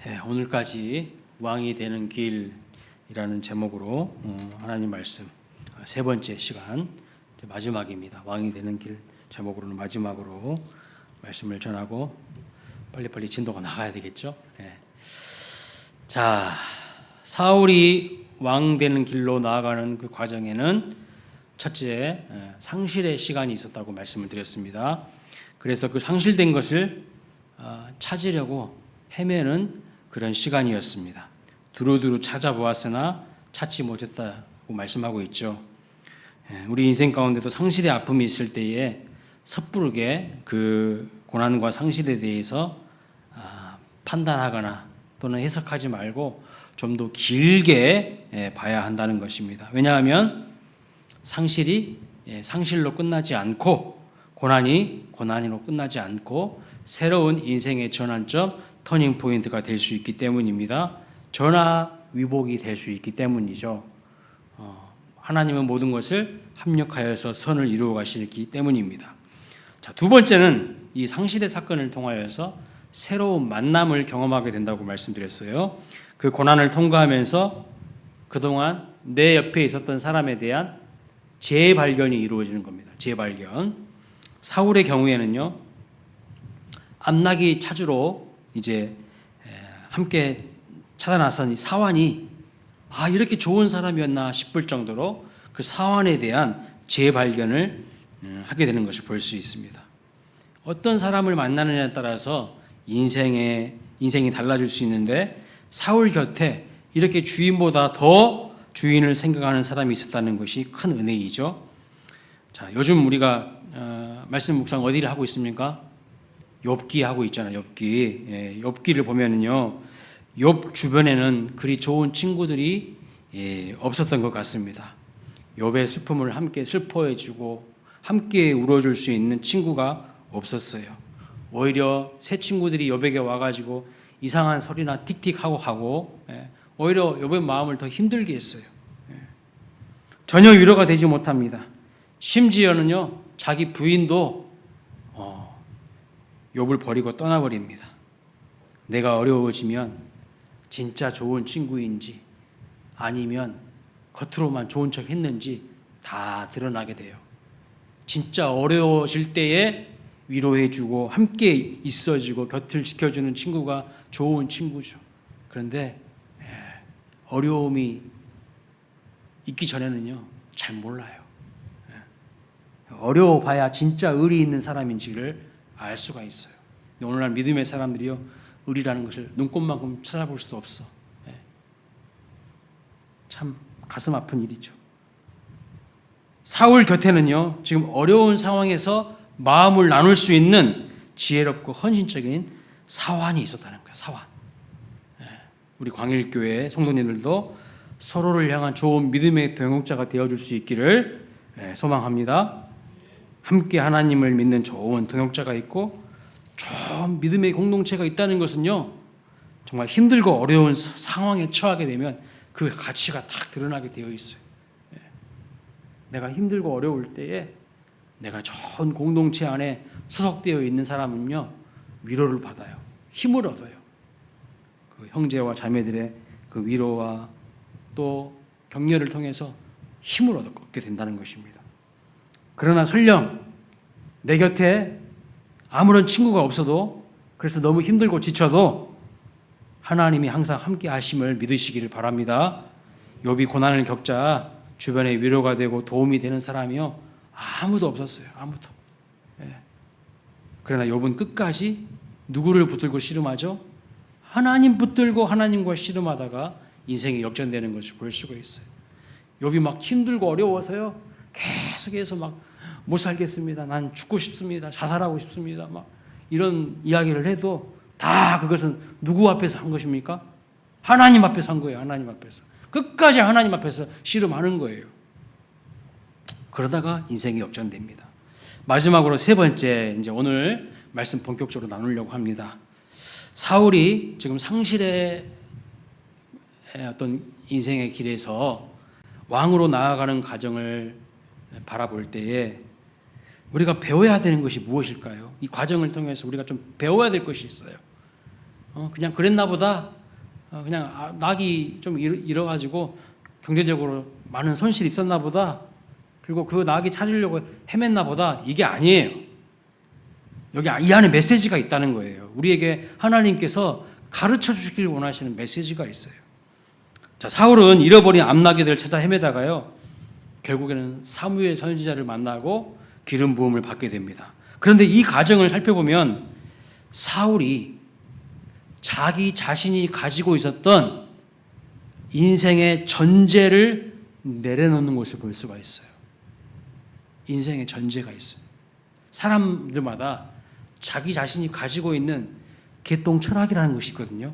오늘까지 왕이 되는 길이라는 제목으로 하나님 말씀 세 번째 시간 마지막입니다. 왕이 되는 길 제목으로는 마지막으로 말씀을 전하고 빨리빨리 진도가 나가야 되겠죠. 자, 사울이 왕 되는 길로 나아가는 그 과정에는 첫째 상실의 시간이 있었다고 말씀을 드렸습니다. 그래서 그 상실된 것을 찾으려고 헤매는 그런 시간이었습니다. 두루두루 찾아보았으나 찾지 못했다고 말씀하고 있죠. 우리 인생 가운데도 상실의 아픔이 있을 때에 섣부르게 그 고난과 상실에 대해서 판단하거나 또는 해석하지 말고 좀 더 길게 봐야 한다는 것입니다. 왜냐하면 상실이 상실로 끝나지 않고 고난이 고난으로 끝나지 않고 새로운 인생의 전환점, 터닝 포인트가 될 수 있기 때문입니다. 전화위복이 될 수 있기 때문이죠. 하나님은 모든 것을 합력하여서 선을 이루어 가시기 때문입니다. 자, 두 번째는 이 상실의 사건을 통하여서 새로운 만남을 경험하게 된다고 말씀드렸어요. 그 고난을 통과하면서 그동안 내 옆에 있었던 사람에 대한 재발견이 이루어지는 겁니다. 재발견. 사울의 경우에는요, 암나기 찾으러 이제 함께 찾아 나선 이 사환이 이렇게 좋은 사람이었나 싶을 정도로 그 사환에 대한 재발견을 하게 되는 것을 볼 수 있습니다. 어떤 사람을 만나느냐에 따라서 인생이 달라질 수 있는데 사울 곁에 이렇게 주인보다 더 주인을 생각하는 사람이 있었다는 것이 큰 은혜이죠. 자, 요즘 우리가 말씀 묵상 어디를 하고 있습니까? 욥기 하고 있잖아요. 욥기. 욥기를 보면은요, 욥 주변에는 그리 좋은 친구들이 없었던 것 같습니다. 욥의 슬픔을 함께 슬퍼해주고 함께 울어줄 수 있는 친구가 없었어요. 오히려 새 친구들이 욥에게 와가지고 이상한 소리나 틱틱하고 가고 오히려 욥의 마음을 더 힘들게 했어요. 전혀 위로가 되지 못합니다. 심지어는요, 자기 부인도 욥을 버리고 떠나버립니다. 내가 어려워지면 진짜 좋은 친구인지 아니면 겉으로만 좋은 척 했는지 다 드러나게 돼요. 진짜 어려워질 때에 위로해주고 함께 있어주고 곁을 지켜주는 친구가 좋은 친구죠. 그런데 어려움이 있기 전에는요, 잘 몰라요. 어려워봐야 진짜 의리 있는 사람인지를 알 수가 있어요. 오늘날 믿음의 사람들이요, 의리라는 것을 눈꽃만큼 찾아볼 수도 없어. 참 가슴 아픈 일이죠. 사울 곁에는요, 지금 어려운 상황에서 마음을 나눌 수 있는 지혜롭고 헌신적인 사환이 있었다는 거예요. 사환. 우리 광일교회 성도님들도 서로를 향한 좋은 믿음의 동역자가 되어줄 수 있기를 소망합니다. 함께 하나님을 믿는 좋은 동역자가 있고 좋은 믿음의 공동체가 있다는 것은요, 정말 힘들고 어려운 상황에 처하게 되면 그 가치가 딱 드러나게 되어 있어요. 내가 힘들고 어려울 때에 내가 좋은 공동체 안에 소속되어 있는 사람은요, 위로를 받아요. 힘을 얻어요. 그 형제와 자매들의 그 위로와 또 격려를 통해서 힘을 얻게 된다는 것입니다. 그러나 설령 내 곁에 아무런 친구가 없어도, 그래서 너무 힘들고 지쳐도 하나님이 항상 함께 하심을 믿으시기를 바랍니다. 욥이 고난을 겪자 주변에 위로가 되고 도움이 되는 사람이요, 아무도 없었어요. 아무도. 그러나 욥은 끝까지 누구를 붙들고 씨름하죠? 하나님 붙들고 하나님과 씨름하다가 인생이 역전되는 것을 볼 수가 있어요. 욥이 막 힘들고 어려워서요, 계속해서 막 못 살겠습니다. 난 죽고 싶습니다. 자살하고 싶습니다. 막 이런 이야기를 해도 다 그것은 누구 앞에서 한 것입니까? 하나님 앞에서 한 거예요. 하나님 앞에서. 끝까지 하나님 앞에서 씨름하는 거예요. 그러다가 인생이 역전됩니다. 마지막으로 세 번째, 이제 오늘 말씀 본격적으로 나누려고 합니다. 사울이 지금 상실의 어떤 인생의 길에서 왕으로 나아가는 과정을 바라볼 때에 우리가 배워야 되는 것이 무엇일까요? 이 과정을 통해서 우리가 좀 배워야 될 것이 있어요. 그냥 그랬나 보다. 그냥 낙이 좀 잃어가지고 경제적으로 많은 손실이 있었나 보다. 그리고 그 낙이 찾으려고 헤맸나 보다. 이게 아니에요. 여기 이 안에 메시지가 있다는 거예요. 우리에게 하나님께서 가르쳐 주시길 원하시는 메시지가 있어요. 자, 사울은 잃어버린 암나귀들을 찾아 헤매다가요, 결국에는 사무엘 선지자를 만나고 기름 부음을 받게 됩니다. 그런데 이 과정을 살펴보면 사울이 자기 자신이 가지고 있었던 인생의 전제를 내려놓는 것을 볼 수가 있어요. 인생의 전제가 있어요. 사람들마다 자기 자신이 가지고 있는 개똥 철학이라는 것이 있거든요.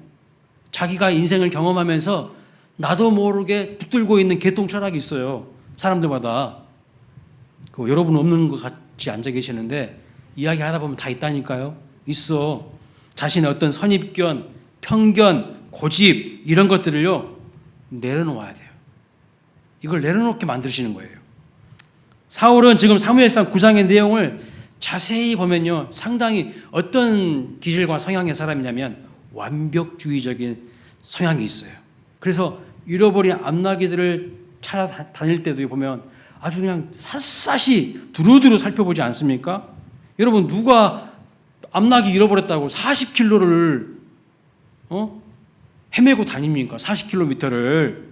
자기가 인생을 경험하면서 나도 모르게 붙들고 있는 개똥 철학이 있어요. 사람들마다. 여러분 없는 것 같이 앉아 계시는데 이야기하다 보면 다 있다니까요. 있어. 자신의 어떤 선입견, 편견, 고집 이런 것들을요 내려놓아야 돼요. 이걸 내려놓게 만드시는 거예요. 사울은 지금 사무엘상 9장의 내용을 자세히 보면요 상당히 어떤 기질과 성향의 사람이냐면 완벽주의적인 성향이 있어요. 그래서 잃어버린 암나귀들을 찾아다닐 때도 보면 아주 그냥 샅샅이 두루두루 살펴보지 않습니까? 여러분 누가 암나귀 잃어버렸다고 40km를 헤매고 다닙니까? 40km를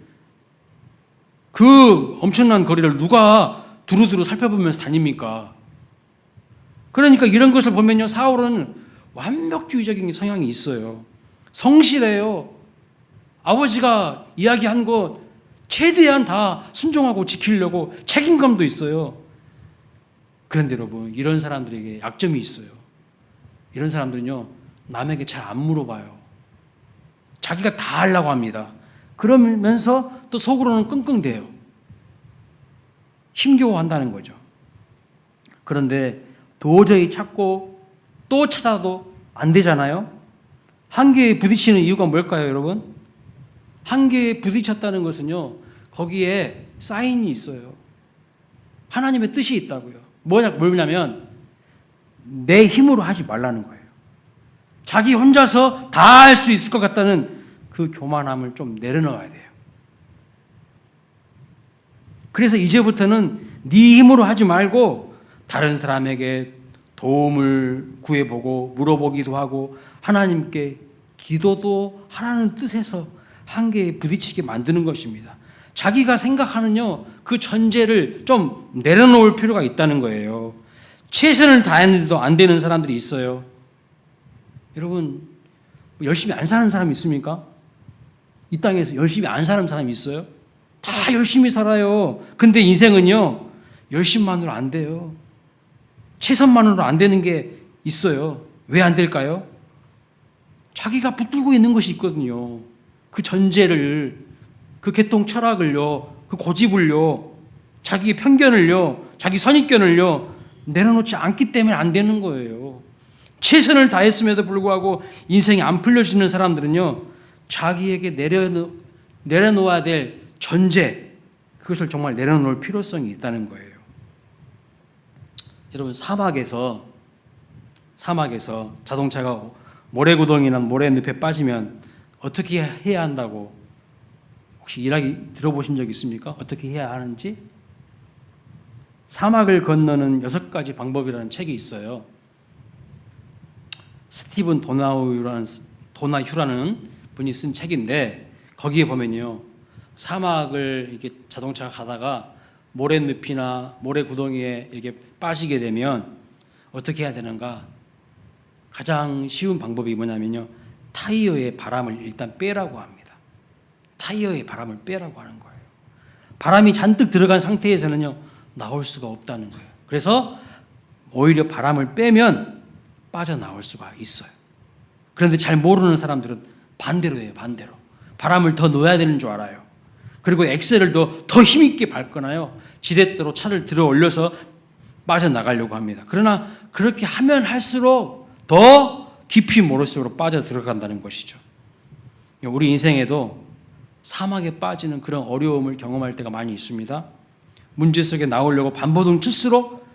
그 엄청난 거리를 누가 두루두루 살펴보면서 다닙니까? 그러니까 이런 것을 보면요 사울은 완벽주의적인 성향이 있어요. 성실해요. 아버지가 이야기한 것 최대한 다 순종하고 지키려고 책임감도 있어요. 그런데 여러분 이런 사람들에게 약점이 있어요. 이런 사람들은요 남에게 잘 안 물어봐요. 자기가 다 하려고 합니다. 그러면서 또 속으로는 끙끙대요. 힘겨워한다는 거죠. 그런데 도저히 찾고 또 찾아도 안 되잖아요. 한계에 부딪히는 이유가 뭘까요, 여러분? 한계에 부딪혔다는 것은요 거기에 사인이 있어요. 하나님의 뜻이 있다고요. 뭐냐면 내 힘으로 하지 말라는 거예요. 자기 혼자서 다 할 수 있을 것 같다는 그 교만함을 좀 내려놓아야 돼요. 그래서 이제부터는 네 힘으로 하지 말고 다른 사람에게 도움을 구해보고 물어보기도 하고 하나님께 기도도 하라는 뜻에서 한계에 부딪히게 만드는 것입니다. 자기가 생각하는요 그 전제를 좀 내려놓을 필요가 있다는 거예요. 최선을 다했는데도 안 되는 사람들이 있어요. 여러분 열심히 안 사는 사람 있습니까? 이 땅에서 열심히 안 사는 사람이 있어요? 다 열심히 살아요. 근데 인생은요 열심만으로 안 돼요. 최선만으로 안 되는 게 있어요. 왜 안 될까요? 자기가 붙들고 있는 것이 있거든요. 그 전제를, 그 개똥 철학을요, 그 고집을요, 자기의 편견을요, 자기 선입견을요 내려놓지 않기 때문에 안 되는 거예요. 최선을 다했음에도 불구하고 인생이 안 풀려지는 사람들은요 자기에게 내려놓아야 될 전제, 그것을 정말 내려놓을 필요성이 있다는 거예요. 여러분 사막에서 자동차가 모래구덩이나 모래늪에 빠지면 어떻게 해야 한다고 혹시 이야기 들어보신 적 있습니까? 어떻게 해야 하는지? 사막을 건너는 6가지 방법이라는 책이 있어요. 스티븐 도나휴라는 분이 쓴 책인데 거기에 보면요 사막을 이렇게 자동차가 가다가 모래늪이나 모래구덩이에 이렇게 빠지게 되면 어떻게 해야 되는가? 가장 쉬운 방법이 뭐냐면요 타이어의 바람을 일단 빼라고 합니다. 타이어의 바람을 빼라고 하는 거예요. 바람이 잔뜩 들어간 상태에서는요 나올 수가 없다는 거예요. 그래서 오히려 바람을 빼면 빠져나올 수가 있어요. 그런데 잘 모르는 사람들은 반대로 해요. 반대로. 바람을 더 넣어야 되는 줄 알아요. 그리고 엑셀을 더 힘있게 밟거나요 지렛대로 차를 들어 올려서 빠져나가려고 합니다. 그러나 그렇게 하면 할수록 더 깊이 모래속으로 빠져 들어간다는 것이죠. 우리 인생에도 사막에 빠지는 그런 어려움을 경험할 때가 많이 있습니다. 문제 속에 나오려고 반보동 칠수록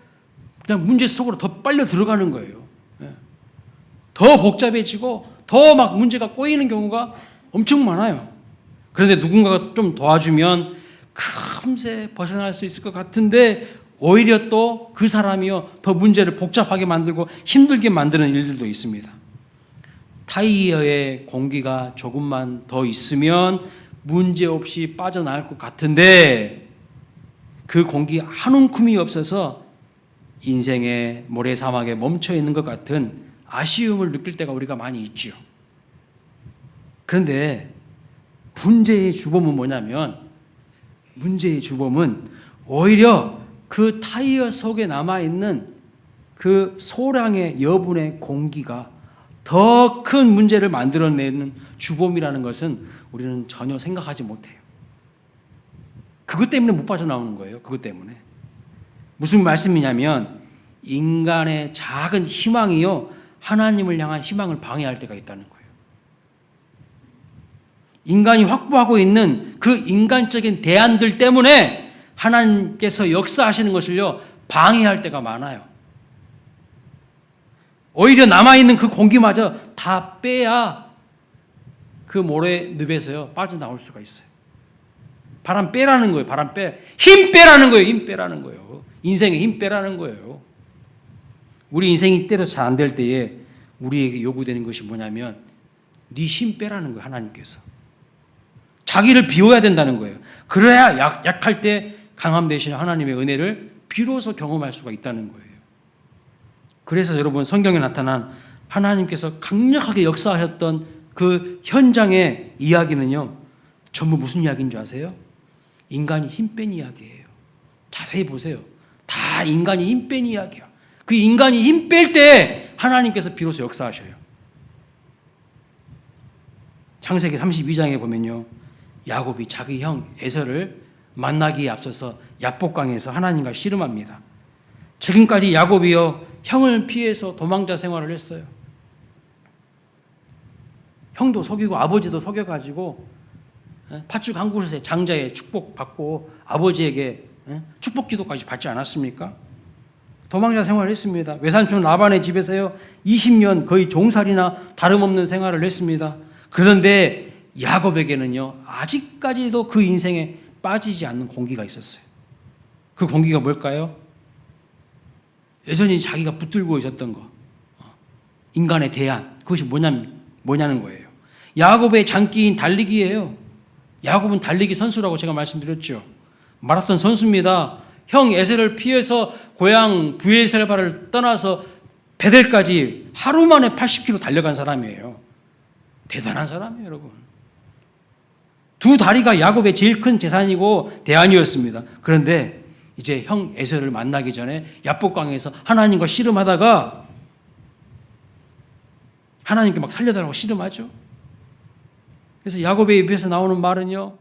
그냥 문제 속으로 더 빨려 들어가는 거예요. 더 복잡해지고 더 막 문제가 꼬이는 경우가 엄청 많아요. 그런데 누군가가 좀 도와주면 금세 벗어날 수 있을 것 같은데 오히려 또 그 사람이요 더 문제를 복잡하게 만들고 힘들게 만드는 일들도 있습니다. 타이어에 공기가 조금만 더 있으면 문제없이 빠져나갈 것 같은데 그 공기 한 움큼이 없어서 인생의 모래사막에 멈춰 있는 것 같은 아쉬움을 느낄 때가 우리가 많이 있죠. 그런데 문제의 주범은 뭐냐면, 문제의 주범은 오히려 그 타이어 속에 남아있는 그 소량의 여분의 공기가 더 큰 문제를 만들어내는 주범이라는 것은 우리는 전혀 생각하지 못해요. 그것 때문에 못 빠져나오는 거예요. 그것 때문에. 무슨 말씀이냐면 인간의 작은 희망이요 하나님을 향한 희망을 방해할 때가 있다는 거예요. 인간이 확보하고 있는 그 인간적인 대안들 때문에 하나님께서 역사하시는 것을요 방해할 때가 많아요. 오히려 남아있는 그 공기마저 다 빼야 그 모래늪에서요 빠져나올 수가 있어요. 바람 빼라는 거예요. 바람 빼. 힘 빼라는 거예요. 힘 빼라는 거예요. 인생에 힘 빼라는 거예요. 우리 인생이 때로 잘 안 될 때에 우리에게 요구되는 것이 뭐냐면 네 힘 빼라는 거예요. 하나님께서. 자기를 비워야 된다는 거예요. 그래야 약할 때 강함 대신 하나님의 은혜를 비로소 경험할 수가 있다는 거예요. 그래서 여러분 성경에 나타난 하나님께서 강력하게 역사하셨던 그 현장의 이야기는요 전부 무슨 이야기인 줄 아세요? 인간이 힘 뺀 이야기예요. 자세히 보세요. 다 인간이 힘 뺀 이야기야. 그 인간이 힘 뺄 때 하나님께서 비로소 역사하셔요. 창세기 32장에 보면요 야곱이 자기 형 에서를 만나기에 앞서서 야복강에서 하나님과 씨름합니다. 지금까지 야곱이요 형을 피해서 도망자 생활을 했어요. 형도 속이고 아버지도 속여가지고 팥죽 한 그릇에 장자의 축복 받고 아버지에게 축복 기도까지 받지 않았습니까? 도망자 생활을 했습니다. 외삼촌 라반의 집에서요 20년 거의 종살이나 다름없는 생활을 했습니다. 그런데 야곱에게는요 아직까지도 그 인생에 빠지지 않는 공기가 있었어요. 그 공기가 뭘까요? 여전히 자기가 붙들고 있었던 거, 인간의 대안, 그것이 뭐냐는 거예요. 야곱의 장기인 달리기예요. 야곱은 달리기 선수라고 제가 말씀드렸죠. 마라톤 선수입니다. 형 에셀을 피해서 고향 브에셀바를 떠나서 베델까지 하루 만에 80km 달려간 사람이에요. 대단한 사람이에요, 여러분. 두 다리가 야곱의 제일 큰 재산이고 대안이었습니다. 그런데 이제 형 에서를 만나기 전에 야복강에서 하나님과 씨름하다가 하나님께 막 살려달라고 씨름하죠. 그래서 야곱의 입에서 나오는 말은요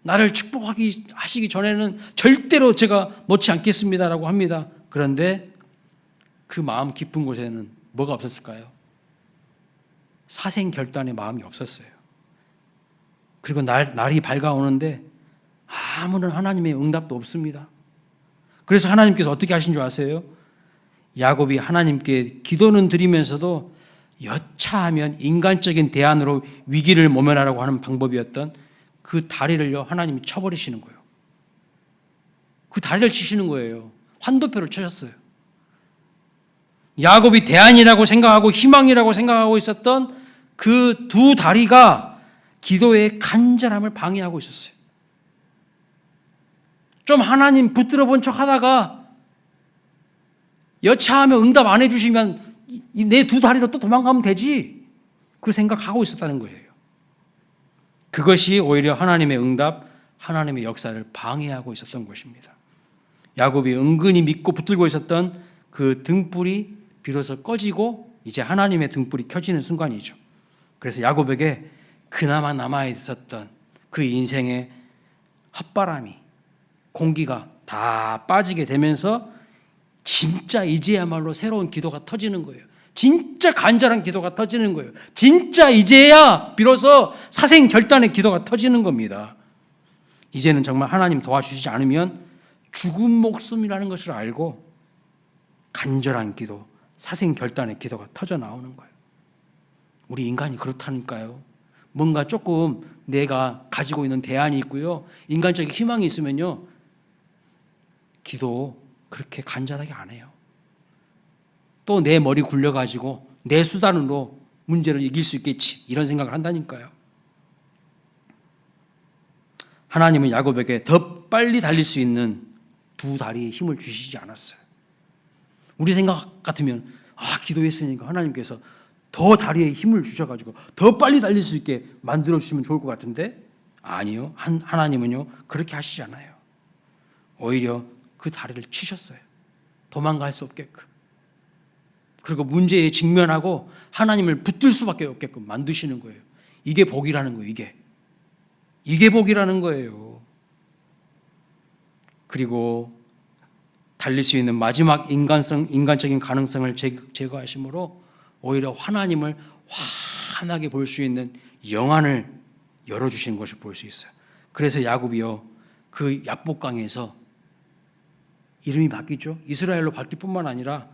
나를 축복하시기 전에는 절대로 제가 놓지 않겠습니다라고 합니다. 그런데 그 마음 깊은 곳에는 뭐가 없었을까요? 사생결단의 마음이 없었어요. 그리고 날이 밝아오는데 아무런 하나님의 응답도 없습니다. 그래서 하나님께서 어떻게 하신 줄 아세요? 야곱이 하나님께 기도는 드리면서도 여차하면 인간적인 대안으로 위기를 모면하라고 하는 방법이었던 그 다리를요 하나님이 쳐버리시는 거예요. 그 다리를 치시는 거예요. 환도표를 쳐셨어요. 야곱이 대안이라고 생각하고 희망이라고 생각하고 있었던 그 두 다리가 기도의 간절함을 방해하고 있었어요. 좀 하나님 붙들어 본 척 하다가 여차하면 응답 안 해주시면 내 두 다리로 또 도망가면 되지. 그 생각하고 있었다는 거예요. 그것이 오히려 하나님의 응답, 하나님의 역사를 방해하고 있었던 것입니다. 야곱이 은근히 믿고 붙들고 있었던 그 등불이 비로소 꺼지고 이제 하나님의 등불이 켜지는 순간이죠. 그래서 야곱에게 그나마 남아있었던 그 인생의 헛바람이 공기가 다 빠지게 되면서 진짜 이제야말로 새로운 기도가 터지는 거예요. 진짜 간절한 기도가 터지는 거예요. 진짜 이제야 비로소 사생결단의 기도가 터지는 겁니다. 이제는 정말 하나님 도와주시지 않으면 죽은 목숨이라는 것을 알고 간절한 기도, 사생결단의 기도가 터져 나오는 거예요. 우리 인간이 그렇다니까요. 뭔가 조금 내가 가지고 있는 대안이 있고요, 인간적인 희망이 있으면요, 기도 그렇게 간절하게 안 해요. 또 내 머리 굴려가지고 내 수단으로 문제를 이길 수 있겠지, 이런 생각을 한다니까요. 하나님은 야곱에게 더 빨리 달릴 수 있는 두 다리에 힘을 주시지 않았어요. 우리 생각 같으면 기도했으니까 하나님께서 더 다리에 힘을 주셔가지고 더 빨리 달릴 수 있게 만들어주시면 좋을 것 같은데, 아니요. 하나님은요 그렇게 하시지 않아요. 오히려 그 다리를 치셨어요. 도망갈 수 없게끔. 그리고 문제에 직면하고 하나님을 붙들 수밖에 없게끔 만드시는 거예요. 이게 복이라는 거예요. 이게 복이라는 거예요. 그리고 달릴 수 있는 마지막 인간적인 가능성을 제거하심으로 오히려 하나님을 환하게 볼 수 있는 영안을 열어주시는 것을 볼 수 있어요. 그래서 야곱이요, 그 야복강에서 이름이 바뀌죠. 이스라엘로 바뀔 뿐만 아니라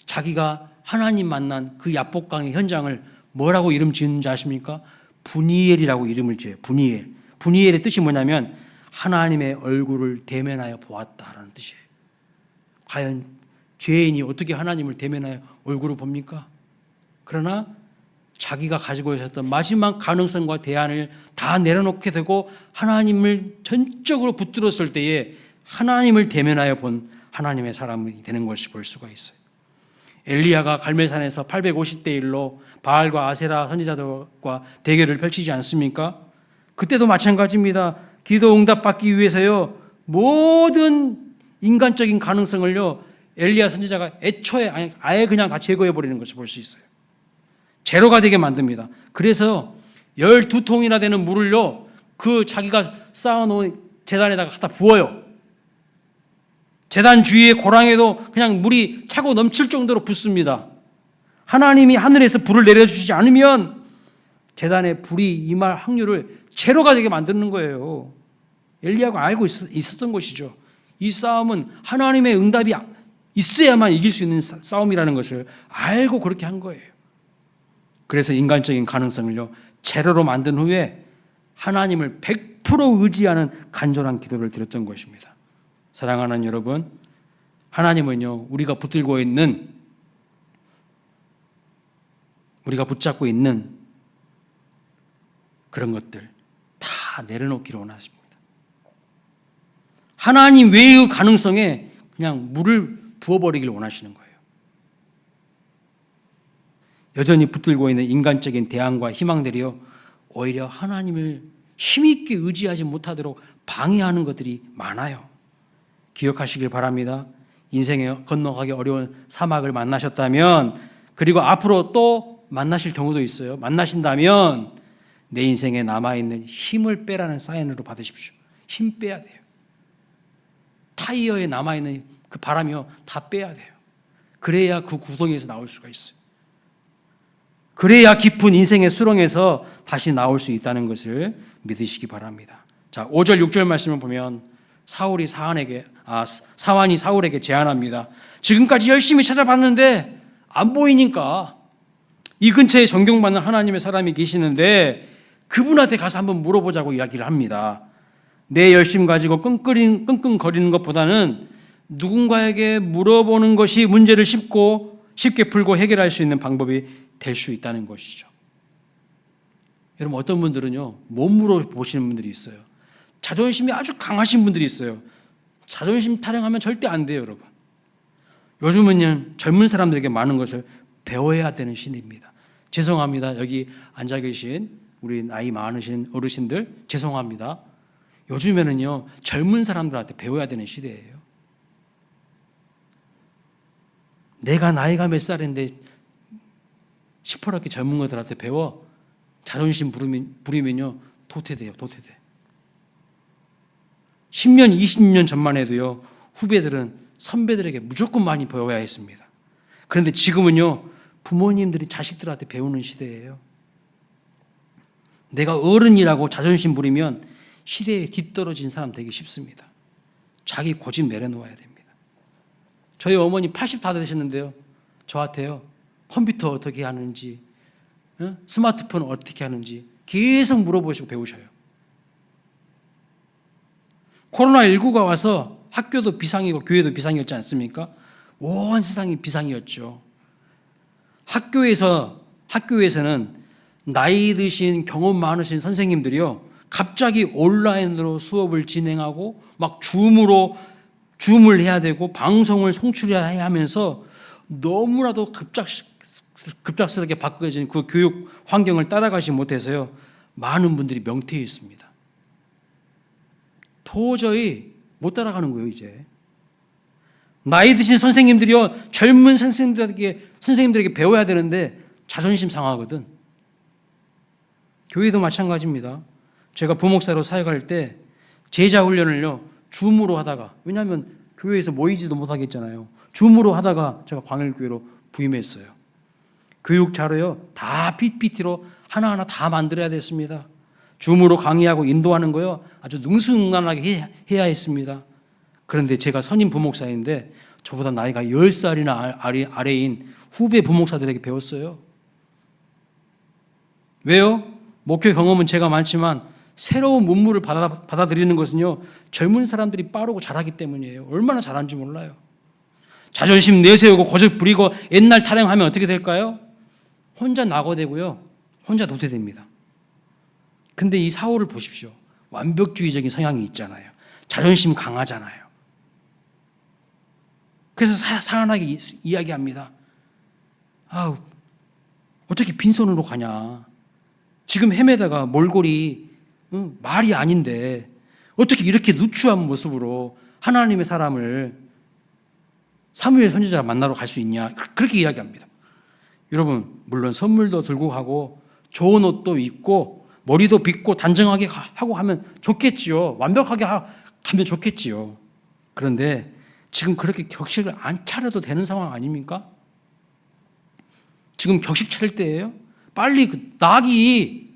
자기가 하나님 만난 그 야복강의 현장을 뭐라고 이름 지은지 아십니까? 분이엘이라고 이름을 지어요. 분이엘. 분이엘의 뜻이 뭐냐면 하나님의 얼굴을 대면하여 보았다라는 뜻이에요. 과연 죄인이 어떻게 하나님을 대면하여 얼굴을 봅니까? 그러나 자기가 가지고 있었던 마지막 가능성과 대안을 다 내려놓게 되고 하나님을 전적으로 붙들었을 때에 하나님을 대면하여 본 하나님의 사람이 되는 것을 볼 수가 있어요. 엘리야가 갈멜산에서 850대 1로 바알과 아세라 선지자들과 대결을 펼치지 않습니까? 그때도 마찬가지입니다. 기도 응답받기 위해서요, 모든 인간적인 가능성을요, 엘리야 선지자가 애초에 아예 그냥 다 제거해버리는 것을 볼 수 있어요. 제로가 되게 만듭니다. 그래서 12통이나 되는 물을요, 그 자기가 쌓아놓은 제단에다가 갖다 부어요. 제단 주위의 고랑에도 그냥 물이 차고 넘칠 정도로 붓습니다. 하나님이 하늘에서 불을 내려주시지 않으면 제단에 불이 임할 확률을 제로가 되게 만드는 거예요. 엘리야가 알고 있었던 것이죠. 이 싸움은 하나님의 응답이 있어야만 이길 수 있는 싸움이라는 것을 알고 그렇게 한 거예요. 그래서 인간적인 가능성을요, 제로로 만든 후에 하나님을 100% 의지하는 간절한 기도를 드렸던 것입니다. 사랑하는 여러분, 하나님은요, 우리가 붙잡고 있는 그런 것들 다 내려놓기를 원하십니다. 하나님 외의 가능성에 그냥 물을 부어버리길 원하시는 거예요. 여전히 붙들고 있는 인간적인 대안과 희망들이요, 오히려 하나님을 힘있게 의지하지 못하도록 방해하는 것들이 많아요. 기억하시길 바랍니다. 인생에 건너가기 어려운 사막을 만나셨다면, 그리고 앞으로 또 만나실 경우도 있어요. 만나신다면 내 인생에 남아있는 힘을 빼라는 사인으로 받으십시오. 힘 빼야 돼요. 타이어에 남아있는 그 바람이요, 다 빼야 돼요. 그래야 그 구덩이에서 나올 수가 있어요. 그래야 깊은 인생의 수렁에서 다시 나올 수 있다는 것을 믿으시기 바랍니다. 자, 5절 6절 말씀을 보면 사완이 사울에게 제안합니다. 지금까지 열심히 찾아봤는데 안 보이니까 이 근처에 존경받는 하나님의 사람이 계시는데 그분한테 가서 한번 물어보자고 이야기를 합니다. 내 열심 가지고 끙끙거리는 것보다는 누군가에게 물어보는 것이 문제를 쉽게 풀고 해결할 수 있는 방법이 될 수 있다는 것이죠. 여러분, 어떤 분들은요, 못 물어보시는 분들이 있어요. 자존심이 아주 강하신 분들이 있어요. 자존심 타령하면 절대 안 돼요, 여러분. 요즘은 젊은 사람들에게 많은 것을 배워야 되는 시대입니다. 죄송합니다. 여기 앉아 계신 우리 나이 많으신 어르신들, 죄송합니다. 요즘에는요, 젊은 사람들한테 배워야 되는 시대예요. 내가 나이가 몇 살인데 시퍼렇게 젊은 것들한테 배워 자존심 부리면요, 도태돼요. 10년, 20년 전만 해도요, 후배들은 선배들에게 무조건 많이 배워야 했습니다. 그런데 지금은요, 부모님들이 자식들한테 배우는 시대예요. 내가 어른이라고 자존심 부리면 시대에 뒤떨어진 사람 되기 쉽습니다. 자기 고집 내려놓아야 됩니다. 저희 어머니 80 다 되셨는데요, 저한테요, 컴퓨터 어떻게 하는지, 스마트폰 어떻게 하는지 계속 물어보시고 배우셔요. 코로나19가 와서 학교도 비상이고 교회도 비상이었지 않습니까? 온 세상이 비상이었죠. 학교에서는 나이 드신 경험 많으신 선생님들이요, 갑자기 온라인으로 수업을 진행하고 막 줌을 해야 되고 방송을 송출해야 하면서 너무나도 급작스럽게 바꿔진 그 교육 환경을 따라가지 못해서요, 많은 분들이 명퇴해 있습니다. 도저히 못 따라가는 거예요. 이제 나이 드신 선생님들이요, 젊은 선생님들에게 배워야 되는데 자존심 상하거든. 교회도 마찬가지입니다. 제가 부목사로 사역할 때 제자 훈련을요, 줌으로 하다가, 왜냐하면 교회에서 모이지도 못하겠잖아요. 줌으로 하다가 제가 광일교회로 부임했어요. 교육 자료요, 다 PPT로 하나하나 다 만들어야 됐습니다. 줌으로 강의하고 인도하는 거요, 아주 능수능란하게 해야 했습니다. 그런데 제가 선임 부목사인데 저보다 나이가 10살이나 아래인 후배 부목사들에게 배웠어요. 왜요? 목회 경험은 제가 많지만 새로운 문물을 받아들이는 것은요, 젊은 사람들이 빠르고 잘하기 때문이에요. 얼마나 잘하는지 몰라요. 자존심 내세우고 고집 부리고 옛날 타령하면 어떻게 될까요? 혼자 낙오되고요, 혼자 도태됩니다. 근데 이 사울을 보십시오. 완벽주의적인 성향이 있잖아요. 자존심 강하잖아요. 그래서 사안하게 이야기합니다. 아우, 어떻게 빈손으로 가냐. 지금 헤매다가 몰골이 말이 아닌데 어떻게 이렇게 누추한 모습으로 하나님의 사람을 사무엘 선지자가 만나러 갈 수 있냐. 그렇게 이야기합니다. 여러분, 물론 선물도 들고 가고 좋은 옷도 입고 머리도 빗고 단정하게 하고 하면 좋겠지요. 완벽하게 가면 좋겠지요. 그런데 지금 그렇게 격식을 안 차려도 되는 상황 아닙니까? 지금 격식 차릴 때예요. 빨리 그 낙이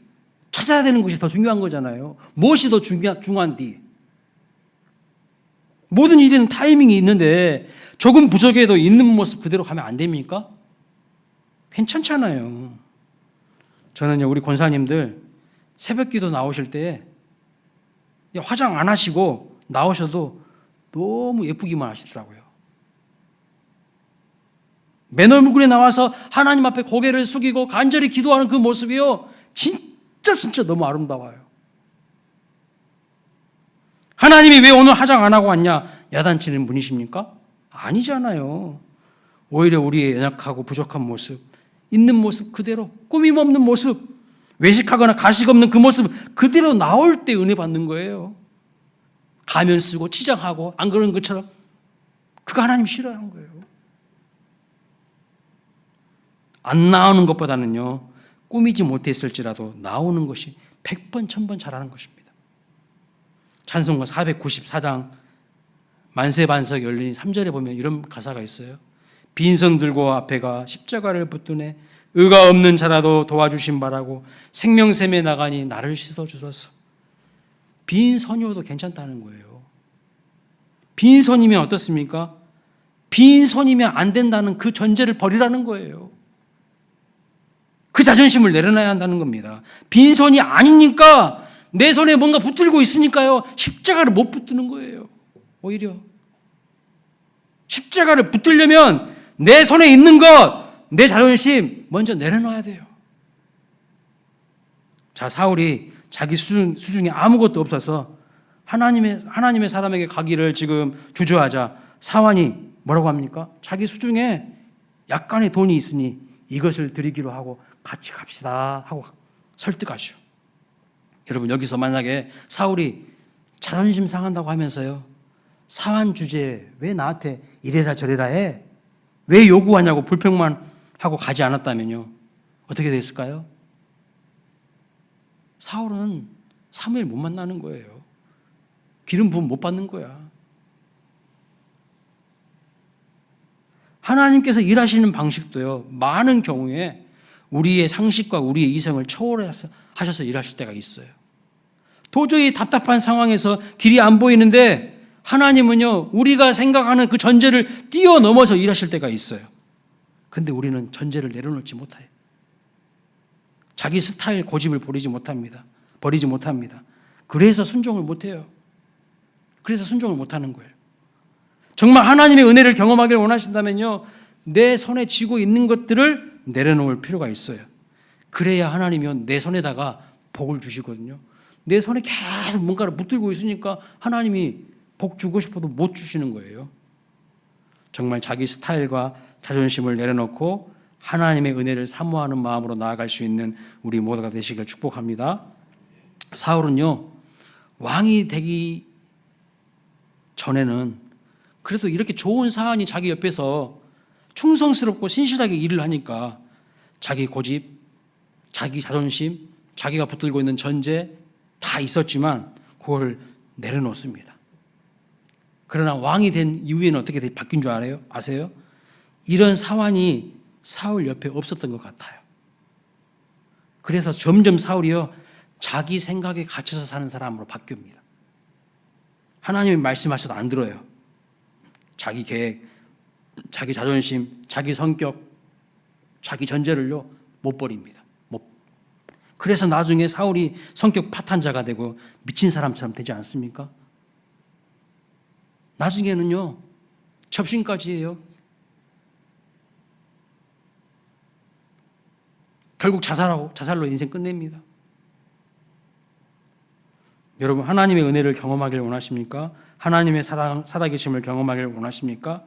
찾아야 되는 것이 더 중요한 거잖아요. 무엇이 더 중요한디? 모든 일에는 타이밍이 있는데 조금 부족해도 있는 모습 그대로 가면 안 됩니까? 괜찮잖아요. 저는요, 우리 권사님들 새벽기도 나오실 때 화장 안 하시고 나오셔도 너무 예쁘기만 하시더라고요. 맨 얼굴에 나와서 하나님 앞에 고개를 숙이고 간절히 기도하는 그 모습이요, 진짜 너무 아름다워요. 하나님이 왜 오늘 화장 안 하고 왔냐 야단치는 분이십니까? 아니잖아요. 오히려 우리의 연약하고 부족한 모습, 있는 모습 그대로, 꾸밈 없는 모습, 외식하거나 가식 없는 그 모습 그대로 나올 때 은혜 받는 거예요. 가면 쓰고 치장하고 안 그러는 것처럼, 그거 하나님 싫어하는 거예요. 안 나오는 것보다는요, 꾸미지 못했을지라도 나오는 것이 100번 1000번 잘하는 것입니다. 찬송가 494장 만세반석 열린 3절에 보면 이런 가사가 있어요. 빈손 들고 앞에 가 십자가를 붙드네 의가 없는 자라도 도와주신 바라고 생명샘에 나가니 나를 씻어주소서. 빈손이어도 괜찮다는 거예요. 빈손이면 어떻습니까? 빈손이면 안 된다는 그 전제를 버리라는 거예요. 그 자존심을 내려놔야 한다는 겁니다. 빈손이 아니니까 내 손에 뭔가 붙들고 있으니까요, 십자가를 못 붙드는 거예요. 오히려 십자가를 붙들려면 내 손에 있는 것, 내 자존심 먼저 내려놔야 돼요. 자, 사울이 자기 수중에 아무것도 없어서 하나님의 사람에게 가기를 지금 주저하자 사환이 뭐라고 합니까? 자기 수중에 약간의 돈이 있으니 이것을 드리기로 하고 같이 갑시다 하고 설득하죠. 여러분, 여기서 만약에 사울이 자존심 상한다고 하면서요, 사환 주제에 왜 나한테 이래라 저래라 해? 왜 요구하냐고 불평만 하고 가지 않았다면요, 어떻게 됐을까요? 사울은 사무엘 못 만나는 거예요. 기름 부음 못 받는 거야. 하나님께서 일하시는 방식도요, 많은 경우에 우리의 상식과 우리의 이성을 초월해서 하셔서 일하실 때가 있어요. 도저히 답답한 상황에서 길이 안 보이는데 하나님은요, 우리가 생각하는 그 전제를 뛰어넘어서 일하실 때가 있어요. 근데 우리는 전제를 내려놓지 못해요. 자기 스타일 고집을 버리지 못합니다. 그래서 순종을 못해요. 그래서 순종을 못하는 거예요. 정말 하나님의 은혜를 경험하기를 원하신다면요, 내 손에 쥐고 있는 것들을 내려놓을 필요가 있어요. 그래야 하나님이 내 손에다가 복을 주시거든요. 내 손에 계속 뭔가를 붙들고 있으니까 하나님이 복 주고 싶어도 못 주시는 거예요. 정말 자기 스타일과 자존심을 내려놓고 하나님의 은혜를 사모하는 마음으로 나아갈 수 있는 우리 모두가 되시길 축복합니다. 사울은요, 왕이 되기 전에는 그래도 이렇게 좋은 사안이 자기 옆에서 충성스럽고 신실하게 일을 하니까 자기 고집, 자기 자존심, 자기가 붙들고 있는 전제 다 있었지만 그거를 내려놓습니다. 그러나 왕이 된 이후에는 어떻게 바뀐 줄 아세요? 이런 사안이 사울 옆에 없었던 것 같아요. 그래서 점점 사울이요, 자기 생각에 갇혀서 사는 사람으로 바뀝니다. 하나님이 말씀하셔도 안 들어요. 자기 계획, 자기 자존심, 자기 성격, 자기 전제를요 못 버립니다. 그래서 나중에 사울이 성격 파탄자가 되고 미친 사람처럼 되지 않습니까? 나중에는요 접신까지 해요. 결국 자살로 인생 끝냅니다. 여러분, 하나님의 은혜를 경험하기를 원하십니까? 하나님의 살아계심을 경험하기를 원하십니까?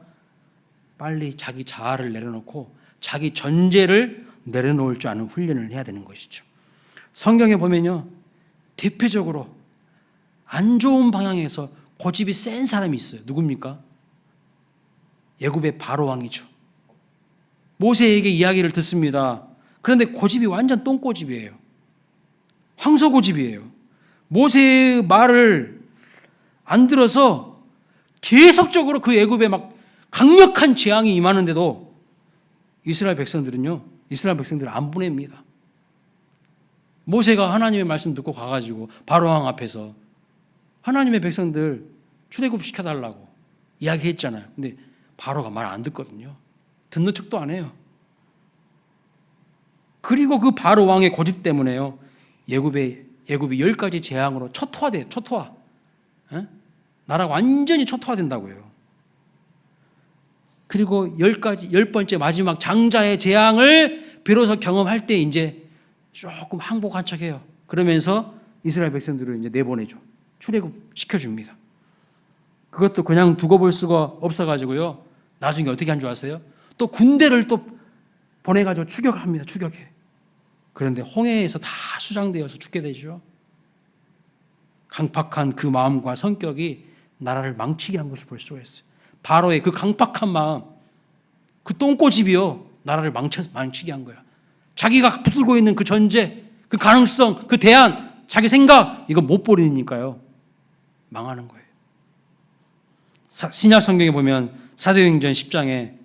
빨리 자기 자아를 내려놓고 자기 전제를 내려놓을 줄 아는 훈련을 해야 되는 것이죠. 성경에 보면요, 대표적으로 안 좋은 방향에서 고집이 센 사람이 있어요. 누굽니까? 애굽의 바로 왕이죠. 모세에게 이야기를 듣습니다. 그런데 고집이 완전 똥고집이에요. 황소고집이에요. 모세의 말을 안 들어서 계속적으로 그 애굽에 막 강력한 재앙이 임하는데도 이스라엘 백성들은 안 보냅니다. 모세가 하나님의 말씀 듣고 가가지고 바로왕 앞에서 하나님의 백성들 출애굽 시켜달라고 이야기했잖아요. 근데 바로가 말 안 듣거든요. 듣는 척도 안 해요. 그리고 그 바로 왕의 고집 때문에요, 애굽이 10가지 재앙으로 초토화돼요. 초토화. 나라가 완전히 초토화된다고요. 그리고 10번째 마지막 장자의 재앙을 비로소 경험할 때 이제 조금 항복한 척해요. 그러면서 이스라엘 백성들을 이제 내보내죠. 출애굽 시켜줍니다. 그것도 그냥 두고 볼 수가 없어가지고요, 나중에 어떻게 한 줄 아세요? 또 군대를 또 보내가지고 추격합니다. 추격해. 그런데 홍해에서 다 수장되어서 죽게 되죠. 강팍한 그 마음과 성격이 나라를 망치게 한 것을 볼 수가 있어요. 바로의 그 강팍한 마음, 그 똥꼬집이요, 나라를 망치게 한 거야. 자기가 붙들고 있는 그 전제, 그 가능성, 그 대안, 자기 생각, 이거 못 버리니까요, 망하는 거예요. 신약 성경에 보면 사도행전 10장에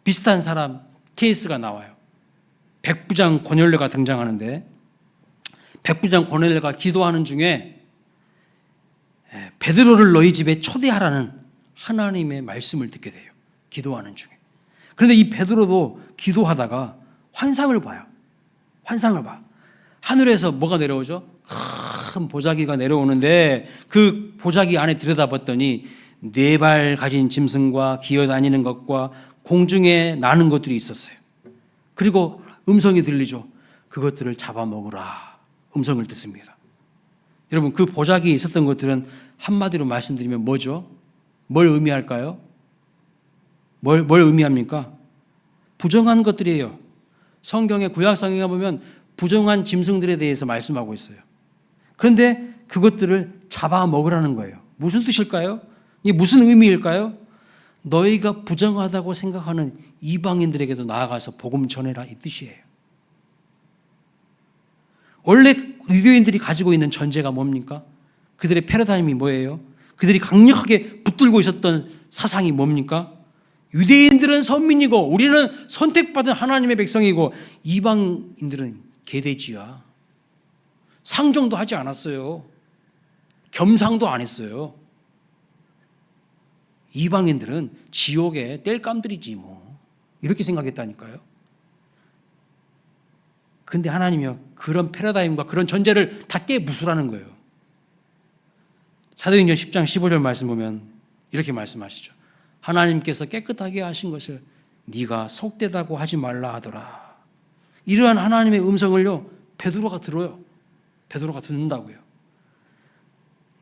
비슷한 사람 케이스가 나와요. 백부장 고넬료가 등장하는데, 백부장 고넬료가 기도하는 중에 베드로를 너희 집에 초대하라는 하나님의 말씀을 듣게 돼요. 기도하는 중에. 그런데 이 베드로도 기도하다가 환상을 봐요. 환상을 봐. 하늘에서 뭐가 내려오죠? 큰 보자기가 내려오는데 그 보자기 안에 들여다봤더니 4발 가진 짐승과 기어다니는 것과 공중에 나는 것들이 있었어요. 그리고 음성이 들리죠. 그것들을 잡아먹으라. 음성을 듣습니다. 여러분, 그 보자기에 있었던 것들은 한마디로 말씀드리면 뭐죠? 뭘 의미할까요? 뭘 의미합니까? 부정한 것들이에요. 성경의 구약 성경에 보면 부정한 짐승들에 대해서 말씀하고 있어요. 그런데 그것들을 잡아먹으라는 거예요. 무슨 뜻일까요? 이게 무슨 의미일까요? 너희가 부정하다고 생각하는 이방인들에게도 나아가서 복음 전해라, 이 뜻이에요. 원래 유대인들이 가지고 있는 전제가 뭡니까? 그들의 패러다임이 뭐예요? 그들이 강력하게 붙들고 있었던 사상이 뭡니까? 유대인들은 선민이고 우리는 선택받은 하나님의 백성이고 이방인들은 개돼지야. 상종도 하지 않았어요. 겸상도 안 했어요. 이방인들은 지옥의 땔감들이지 뭐, 이렇게 생각했다니까요. 근데 하나님이요, 그런 패러다임과 그런 전제를 다 깨부수라는 거예요. 사도행전 10장 15절 말씀 보면 이렇게 말씀하시죠. 하나님께서 깨끗하게 하신 것을 네가 속되다고 하지 말라 하더라. 이러한 하나님의 음성을요, 베드로가 들어요. 베드로가 듣는다고요.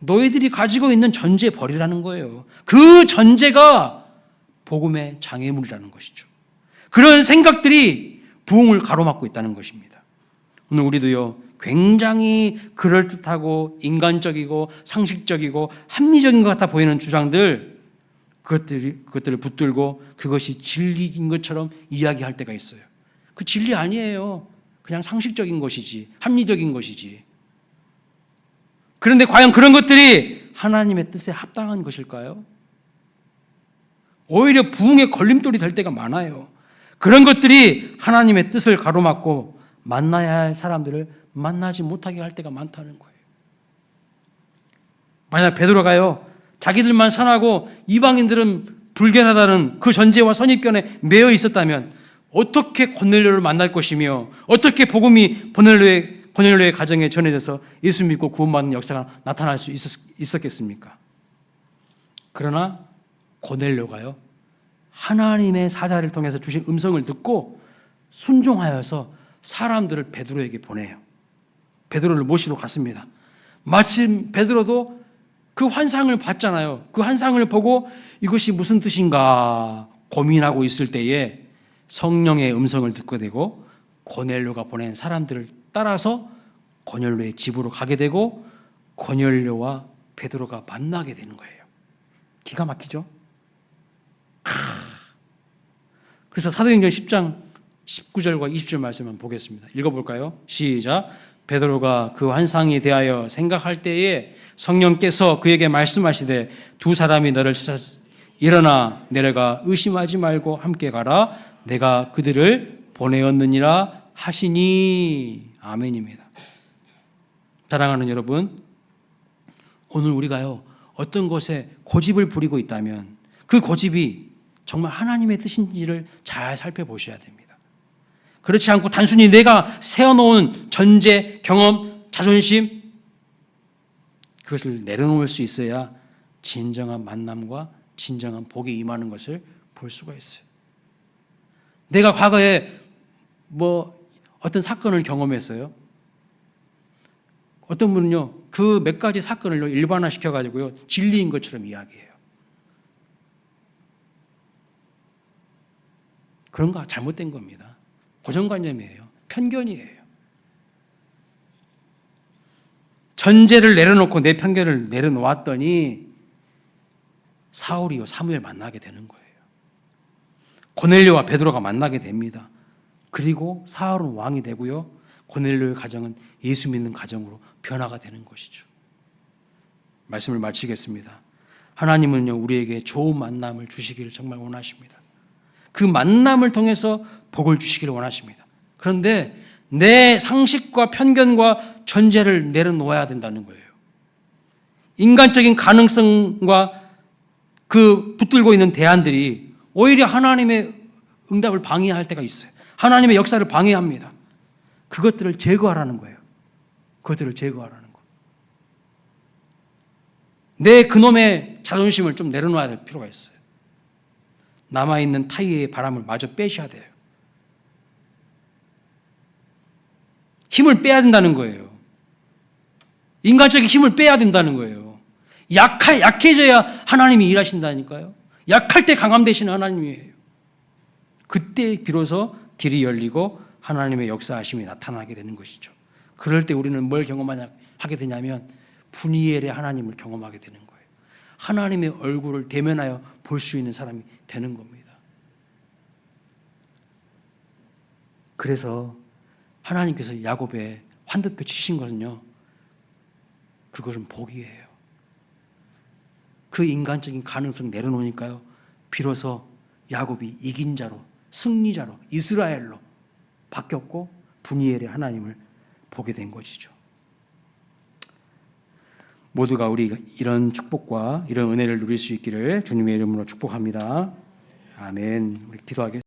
너희들이 가지고 있는 전제 버리라는 거예요. 그 전제가 복음의 장애물이라는 것이죠. 그런 생각들이 부흥을 가로막고 있다는 것입니다. 오늘 우리도요, 굉장히 그럴듯하고 인간적이고 상식적이고 합리적인 것 같아 보이는 주장들, 그것들을 붙들고 그것이 진리인 것처럼 이야기할 때가 있어요. 그 진리 아니에요. 그냥 상식적인 것이지, 합리적인 것이지. 그런데 과연 그런 것들이 하나님의 뜻에 합당한 것일까요? 오히려 부흥의 걸림돌이 될 때가 많아요. 그런 것들이 하나님의 뜻을 가로막고 만나야 할 사람들을 만나지 못하게 할 때가 많다는 거예요. 만약 베드로가요, 자기들만 선하고 이방인들은 불견하다는 그 전제와 선입견에 매여 있었다면 어떻게 고넬료를 만날 것이며 어떻게 복음이 고넬료의 가정에 전해져서 예수 믿고 구원받는 역사가 나타날 수 있었겠습니까? 그러나 고넬료가요, 하나님의 사자를 통해서 주신 음성을 듣고 순종하여서 사람들을 베드로에게 보내요. 베드로를 모시러 갔습니다. 마침 베드로도 그 환상을 봤잖아요. 그 환상을 보고 이것이 무슨 뜻인가 고민하고 있을 때에 성령의 음성을 듣게 되고 고넬료가 보낸 사람들을 따라서 고넬료의 집으로 가게 되고 고넬료와 베드로가 만나게 되는 거예요. 기가 막히죠? 그래서 사도행전 10장 19절과 20절 말씀 한번 보겠습니다. 읽어볼까요? 시작. 베드로가 그 환상에 대하여 생각할 때에 성령께서 그에게 말씀하시되 두 사람이 너를 찾아 일어나 내려가 의심하지 말고 함께 가라. 내가 그들을 보내었느니라 하시니. 아멘입니다. 사랑하는 여러분, 오늘 우리가요, 어떤 것에 고집을 부리고 있다면 그 고집이 정말 하나님의 뜻인지를 잘 살펴보셔야 됩니다. 그렇지 않고 단순히 내가 세워놓은 전제, 경험, 자존심, 그것을 내려놓을 수 있어야 진정한 만남과 진정한 복이 임하는 것을 볼 수가 있어요. 내가 과거에 어떤 사건을 경험했어요. 어떤 분은요, 그 몇 가지 사건을 일반화시켜가지고요, 진리인 것처럼 이야기해요. 그런 거 잘못된 겁니다. 고정관념이에요. 편견이에요. 전제를 내려놓고 내 편견을 내려놓았더니 사울이요, 사무엘 만나게 되는 거예요. 고넬료와 베드로가 만나게 됩니다. 그리고 사울은 왕이 되고요, 고넬료의 가정은 예수 믿는 가정으로 변화가 되는 것이죠. 말씀을 마치겠습니다. 하나님은요, 우리에게 좋은 만남을 주시기를 정말 원하십니다. 그 만남을 통해서 복을 주시기를 원하십니다. 그런데 내 상식과 편견과 전제를 내려놓아야 된다는 거예요. 인간적인 가능성과 그 붙들고 있는 대안들이 오히려 하나님의 응답을 방해할 때가 있어요. 하나님의 역사를 방해합니다. 그것들을 제거하라는 거예요. 그것들을 제거하라는 거. 내 그놈의 자존심을 좀 내려놔야 될 필요가 있어요. 남아있는 타이의 바람을 마저 빼셔야 돼요. 힘을 빼야 된다는 거예요. 인간적인 힘을 빼야 된다는 거예요. 약해져야 하나님이 일하신다니까요. 약할 때 강함되시는 하나님이에요. 그때 비로소 길이 열리고 하나님의 역사하심이 나타나게 되는 것이죠. 그럴 때 우리는 뭘 경험하게 되냐면 분이엘의 하나님을 경험하게 되는 거예요. 하나님의 얼굴을 대면하여 볼 수 있는 사람이 되는 겁니다. 그래서 하나님께서 야곱의 환듯배 치신 것은요, 그것은 복이에요. 그 인간적인 가능성 내려놓으니까요, 비로소 야곱이 이긴 자로, 승리자로, 이스라엘로 바뀌었고 분이엘의 하나님을 보게 된 것이죠. 모두가 우리 이런 축복과 이런 은혜를 누릴 수 있기를 주님의 이름으로 축복합니다. 아멘. 우리 기도하겠습니다.